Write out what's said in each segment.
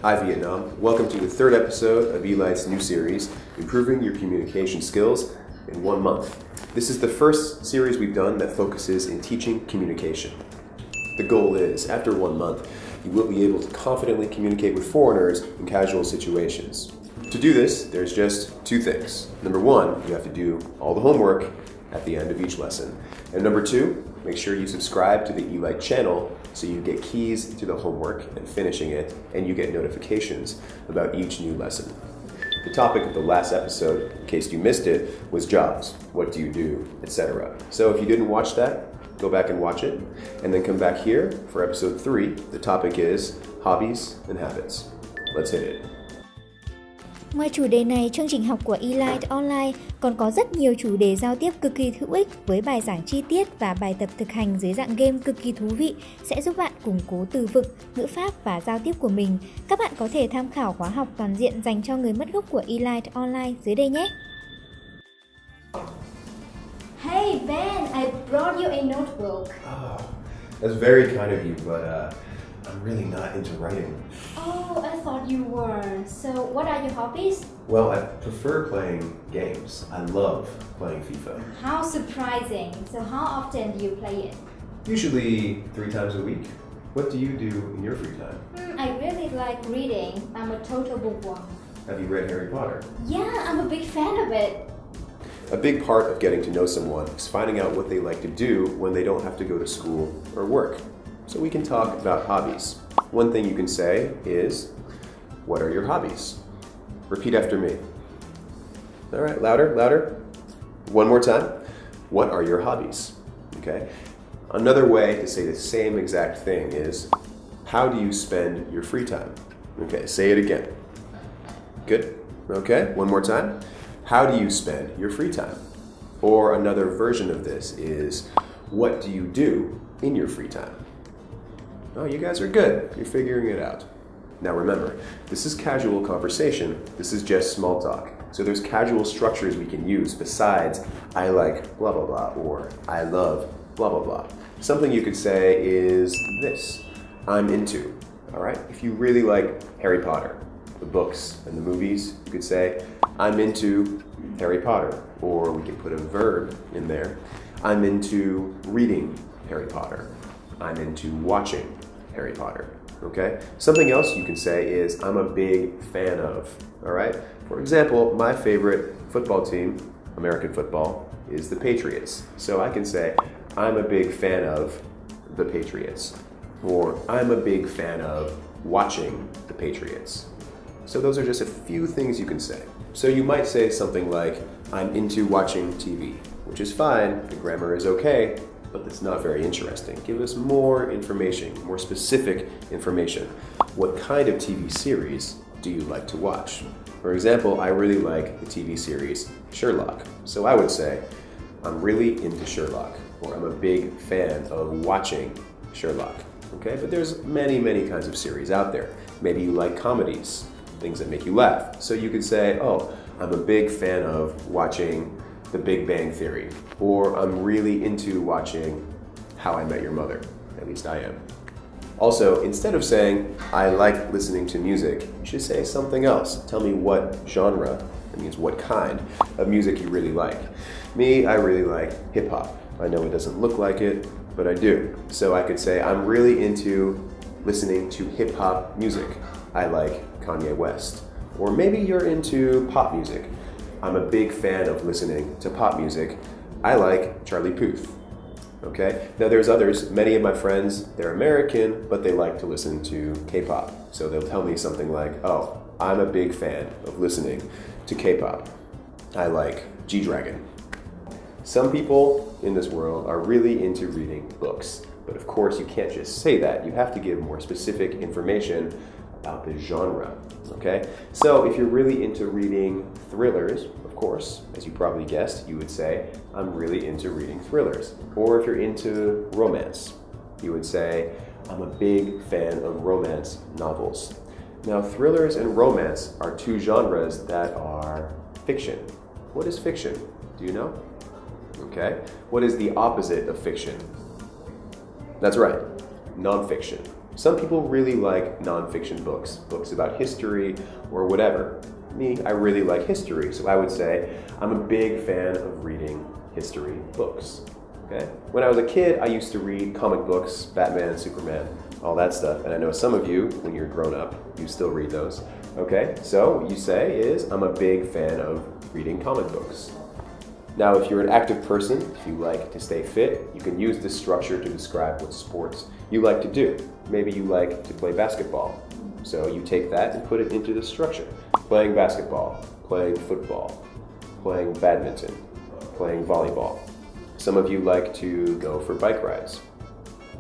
Hi Vietnam, welcome to the third episode of eLite's new series, Improving Your Communication Skills in 1 month. This is the first series we've done that focuses in teaching communication. The goal is, after 1 month, you will be able to confidently communicate with foreigners in casual situations. To do this, there's just 2 things. Number 1, you have to do all the homework at the end of each lesson. And number 2, make sure you subscribe to the eLite channel so you get keys to the homework and finishing it, and you get notifications about each new lesson. The topic of the last episode, in case you missed it, was jobs. What do you do, etc. So if you didn't watch that, go back and watch it, and then come back here for episode 3. The topic is hobbies and habits. Let's hit it. Ngoài chủ đề này, chương trình học của eLite Online còn có rất nhiều chủ đề giao tiếp cực kỳ hữu ích với bài giảng chi tiết và bài tập thực hành dưới dạng game cực kỳ thú vị sẽ giúp bạn củng cố từ vựng, ngữ pháp và giao tiếp của mình. Các bạn có thể tham khảo khóa học toàn diện dành cho người mất gốc của eLite Online dưới đây nhé. Hey Ben, I brought you a notebook. Oh, that's very kind of you, but I'm really not into writing. Oh, I thought you were. So, what are your hobbies? Well, I prefer playing games. I love playing FIFA. How surprising. So, how often do you play it? Usually 3 times a week. What do you do in your free time? I really like reading. I'm a total bookworm. Have you read Harry Potter? Yeah, I'm a big fan of it. A big part of getting to know someone is finding out what they like to do when they don't have to go to school or work. So we can talk about hobbies. One thing you can say is, what are your hobbies? Repeat after me. All right, louder, louder. One more time. What are your hobbies? Okay. Another way to say the same exact thing is, how do you spend your free time? Okay, say it again. Good. Okay, one more time. How do you spend your free time? Or another version of this is, what do you do in your free time? Oh, you guys are good. You're figuring it out. Now remember, this is casual conversation. This is just small talk. So there's casual structures we can use besides I like blah, blah, blah, or I love blah, blah, blah. Something you could say is this, I'm into. All right? If you really like Harry Potter, the books and the movies, you could say, I'm into Harry Potter. Or we could put a verb in there. I'm into reading Harry Potter. I'm into watching Harry Potter, okay? Something else you can say is, I'm a big fan of, all right? For example, my favorite football team, American football, is the Patriots. So I can say, I'm a big fan of the Patriots. Or, I'm a big fan of watching the Patriots. So those are just a few things you can say. So you might say something like, I'm into watching TV, which is fine, the grammar is okay, but that's not very interesting. Give us more information, more specific information. What kind of TV series do you like to watch? For example, I really like the TV series Sherlock. So I would say, I'm really into Sherlock, or I'm a big fan of watching Sherlock. Okay, but there's many, many kinds of series out there. Maybe you like comedies, things that make you laugh. So you could say, oh, I'm a big fan of watching The Big Bang Theory, or I'm really into watching How I Met Your Mother. At least I am. Also, instead of saying, I like listening to music, you should say something else. Tell me what genre, that means what kind of music you really like. Me, I really like hip-hop. I know it doesn't look like it, but I do. So I could say, I'm really into listening to hip-hop music. I like Kanye West. Or maybe you're into pop music. I'm a big fan of listening to pop music. I like Charlie Puth. Okay? Now there's others. Many of my friends, they're American, but they like to listen to K-pop. So they'll tell me something like, oh, I'm a big fan of listening to K-pop. I like G-Dragon. Some people in this world are really into reading books. But of course, you can't just say that. You have to give more specific information about the genre. Okay? So if you're really into reading thrillers, of course, as you probably guessed, you would say, I'm really into reading thrillers. Or if you're into romance, you would say, I'm a big fan of romance novels. Now, thrillers and romance are 2 genres that are fiction. What is fiction? Do you know? Okay. What is the opposite of fiction? That's right, nonfiction. Some people really like nonfiction books, books about history or whatever. Me, I really like history, so I would say I'm a big fan of reading history books. Okay? When I was a kid, I used to read comic books, Batman, Superman, all that stuff. And I know some of you, when you're grown up, you still read those. Okay? So what you say is, I'm a big fan of reading comic books. Now, if you're an active person, if you like to stay fit, you can use this structure to describe what sports you like to do. Maybe you like to play basketball. So you take that and put it into the structure. Playing basketball, playing football, playing badminton, playing volleyball. Some of you like to go for bike rides,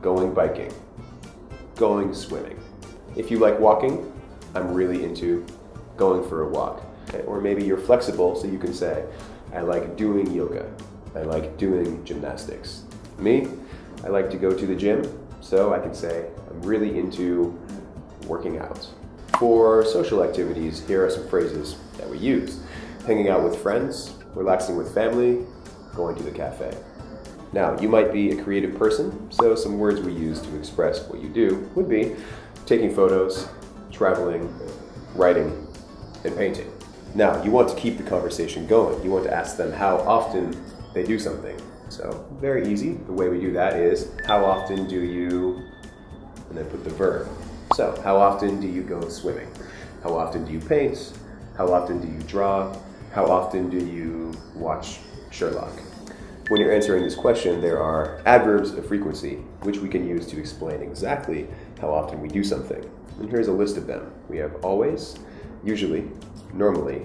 going biking, going swimming. If you like walking, I'm really into going for a walk. Okay? Or maybe you're flexible, so you can say, I like doing yoga, I like doing gymnastics. Me, I like to go to the gym, so I can say I'm really into working out. For social activities, here are some phrases that we use. Hanging out with friends, relaxing with family, going to the cafe. Now, you might be a creative person, so some words we use to express what you do would be taking photos, traveling, writing, and painting. Now, you want to keep the conversation going. You want to ask them how often they do something. So, very easy. The way we do that is, how often do you, and then put the verb. So, how often do you go swimming? How often do you paint? How often do you draw? How often do you watch Sherlock? When you're answering this question, there are adverbs of frequency, which we can use to explain exactly how often we do something. And here's a list of them. We have always, usually, normally,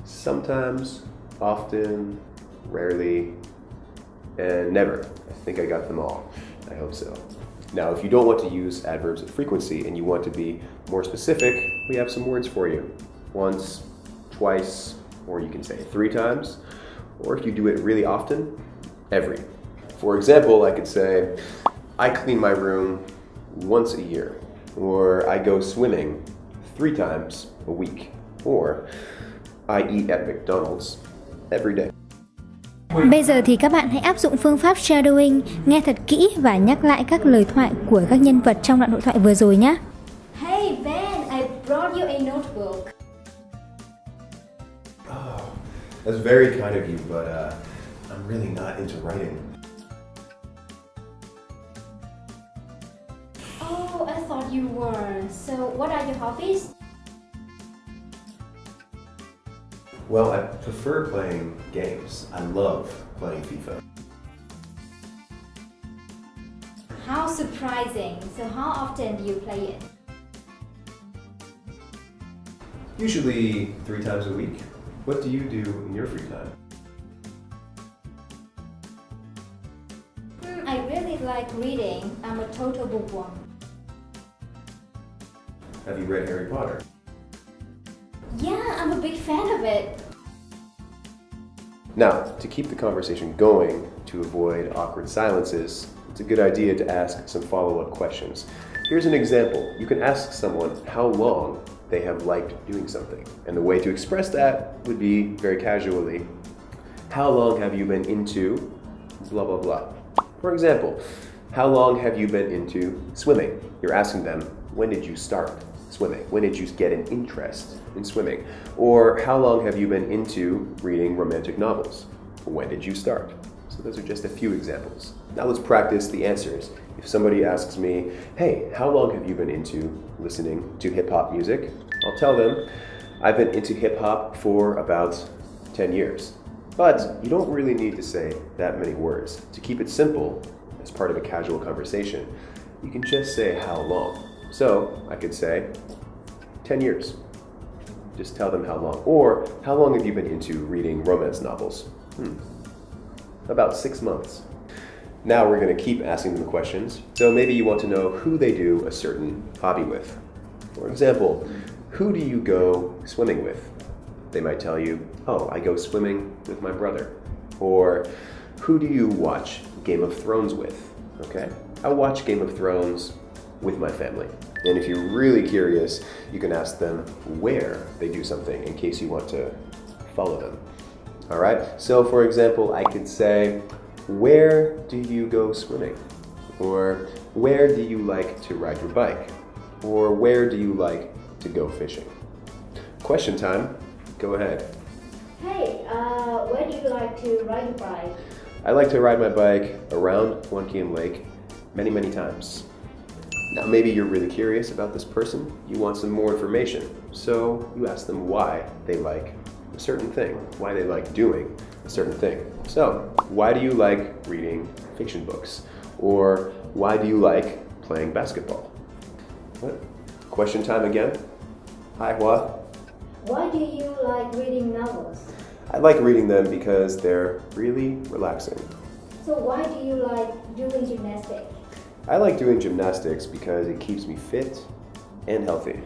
sometimes, often, rarely, and never. I think I got them all. I hope so. Now, if you don't want to use adverbs of frequency and you want to be more specific, we have some words for you. Once, twice, or you can say 3 times. Or if you do it really often, every. For example, I could say, I clean my room once a year. Or I go swimming 3 times a week. Or I eat at McDonald's every day. Bây giờ thì các bạn hãy áp dụng phương pháp shadowing, nghe thật kỹ và nhắc lại các lời thoại của các nhân vật trong đoạn hội thoại vừa rồi nhé. Hey Ben, I brought you a notebook. Oh, that's very kind of you, but I'm really not into writing. Oh, I thought you were. So, what are your hobbies? Well, I prefer playing games. I love playing FIFA. How surprising. So, how often do you play it? Usually 3 times a week. What do you do in your free time? I really like reading. I'm a total bookworm. Have you read Harry Potter? Yeah, I'm a big fan of it. Now, to keep the conversation going, to avoid awkward silences, it's a good idea to ask some follow-up questions. Here's an example. You can ask someone how long they have liked doing something. And the way to express that would be very casually, how long have you been into blah, blah, blah. For example, how long have you been into swimming? You're asking them, when did you start swimming? When did you get an interest in swimming? Or how long have you been into reading romantic novels? When did you start? So those are just a few examples. Now let's practice the answers. If somebody asks me, hey, how long have you been into listening to hip-hop music? I'll tell them, I've been into hip-hop for about 10 years. But you don't really need to say that many words. To keep it simple, as part of a casual conversation, you can just say how long. So I could say 10 years. Just tell them how long. Or how long have you been into reading romance novels? About 6 months. Now we're going to keep asking them questions. So maybe you want to know who they do a certain hobby with. For example, who do you go swimming with? They might tell you, oh, I go swimming with my brother. Or who do you watch Game of Thrones with? Okay, I watch Game of Thrones with my family. And if you're really curious, you can ask them where they do something in case you want to follow them. All right, so for example, I could say, where do you go swimming? Or where do you like to ride your bike? Or where do you like to go fishing? Question time. Go ahead. Hey, where do you like to ride your bike? I like to ride my bike around Wankian Lake many times. Now maybe you're really curious about this person. You want some more information. So you ask them why they like a certain thing, why they like doing a certain thing. So, why do you like reading fiction books? Or why do you like playing basketball? What? Question time again. Hi, Hua. Why do you like reading novels? I like reading them because they're really relaxing. So why do you like doing gymnastics? I like doing gymnastics because it keeps me fit and healthy.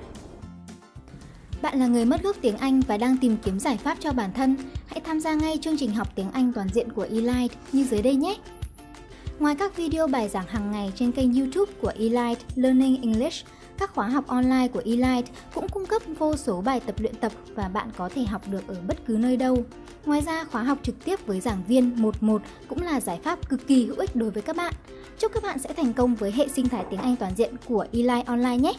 Bạn là người mất gốc tiếng Anh và đang tìm kiếm giải pháp cho bản thân. Hãy tham gia ngay chương trình học tiếng Anh toàn diện của Elite như dưới đây nhé! Ngoài các video bài giảng hàng ngày trên kênh YouTube của Elite Learning English, các khóa học online của Elite cũng cung cấp vô số bài tập luyện tập và bạn có thể học được ở bất cứ nơi đâu. Ngoài ra, khóa học trực tiếp với giảng viên 1-1 cũng là giải pháp cực kỳ hữu ích đối với các bạn. Chúc các bạn sẽ thành công với hệ sinh thái tiếng Anh toàn diện của Elite Online nhé!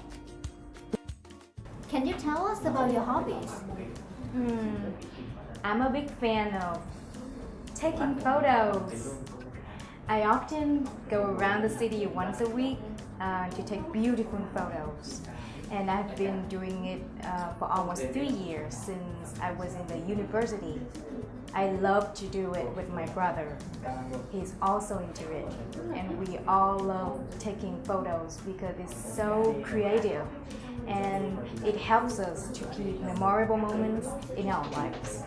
Can you tell us about your hobbies? I'm a big fan of taking photos. I often go around the city once a week to take beautiful photos. And I've been doing it for almost 3 years since I was in the university. I love to do it with my brother. He's also into it. And we all love taking photos because it's so creative. And it helps us to keep memorable moments in our lives.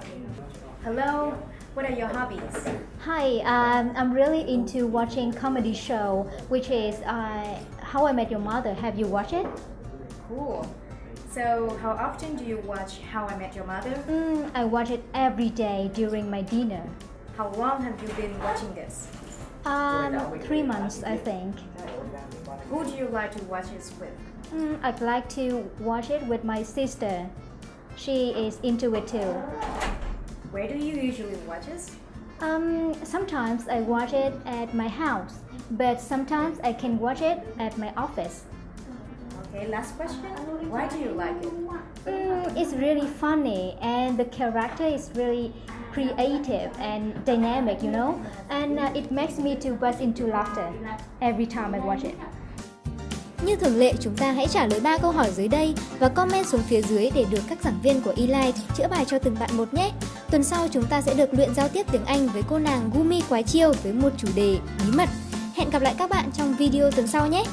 Hello, what are your hobbies? Hi, I'm really into watching comedy show, which is How I Met Your Mother. Have you watched it? Cool. So, how often do you watch How I Met Your Mother? I watch it every day during my dinner. How long have you been watching this? 3 months, I think. Who do you like to watch this with? I'd like to watch it with my sister. She is into it too. Where do you usually watch this? Sometimes I watch it at my house, but sometimes I can watch it at my office. Okay, last question. Why do you like it? It's really funny and the character is really creative and dynamic, you know, and it makes me to burst into laughter every time I watch it. Như thường lệ, chúng ta hãy trả lời 3 câu hỏi dưới đây và comment xuống phía dưới để được các giảng viên của Elite chữa bài cho từng bạn một nhé. Tuần sau chúng ta sẽ được luyện giao tiếp tiếng Anh với cô nàng Gumi Quái Chiêu với một chủ đề bí mật. Hẹn gặp lại các bạn trong video tuần sau nhé!